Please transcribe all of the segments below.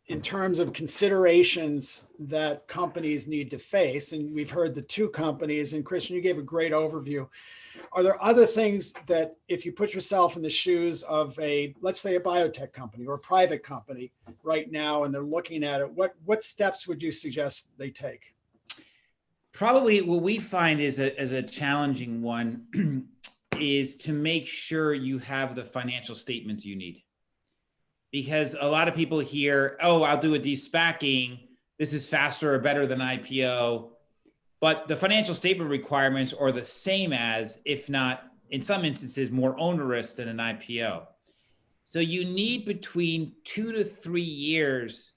in terms of considerations that companies need to face, and we've heard the two companies, and Christian, you gave a great overview. Are there other things that if you put yourself in the shoes of let's say a biotech company or a private company right now, and they're looking at it, what steps would you suggest they take? Probably what we find is a challenging one is to make sure you have the financial statements you need. Because a lot of people hear, oh, I'll do a de-SPACing. This is faster or better than IPO. But the financial statement requirements are the same as, if not, in some instances, more onerous than an IPO. So you need between 2 to 3 years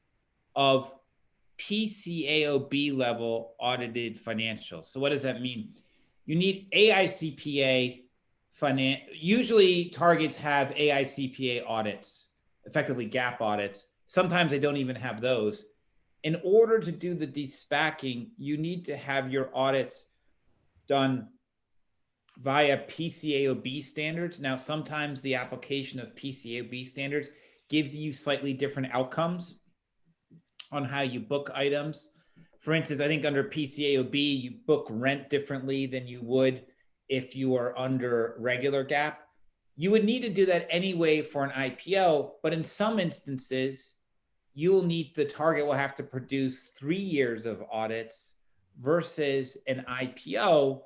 of PCAOB level audited financials. So what does that mean? You need AICPA usually targets have AICPA audits, effectively GAAP audits. Sometimes they don't even have those. In order to do the de-SPACing, you need to have your audits done via PCAOB standards. Now, sometimes the application of PCAOB standards gives you slightly different outcomes on how you book items. For instance, I think under PCAOB, you book rent differently than you would if you are under regular GAAP. You would need to do that anyway for an IPO, but in some instances, the target will have to produce 3 years of audits versus an IPO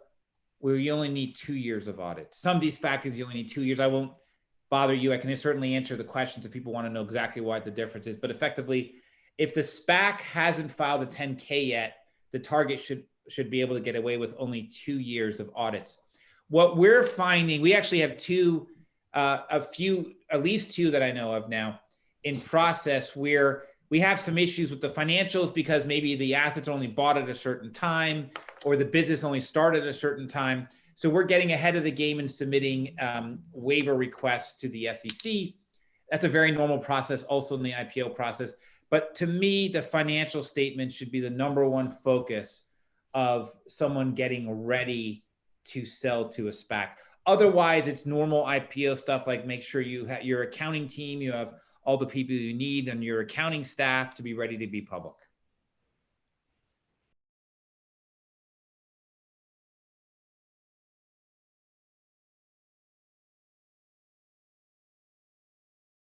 where you only need 2 years of audits. Some de-SPACs, you only need 2 years. I won't bother you. I can certainly answer the questions if people want to know exactly what the difference is. But effectively, if the SPAC hasn't filed a 10K yet, the target should be able to get away with only 2 years of audits. What we're finding, we actually have at least two that I know of now in process where we have some issues with the financials because maybe the assets are only bought at a certain time or the business only started at a certain time. So we're getting ahead of the game and submitting waiver requests to the SEC. That's a very normal process also in the IPO process. But to me, the financial statement should be the number one focus of someone getting ready to sell to a SPAC. Otherwise, it's normal IPO stuff like make sure you have your accounting team, you have all the people you need and your accounting staff to be ready to be public.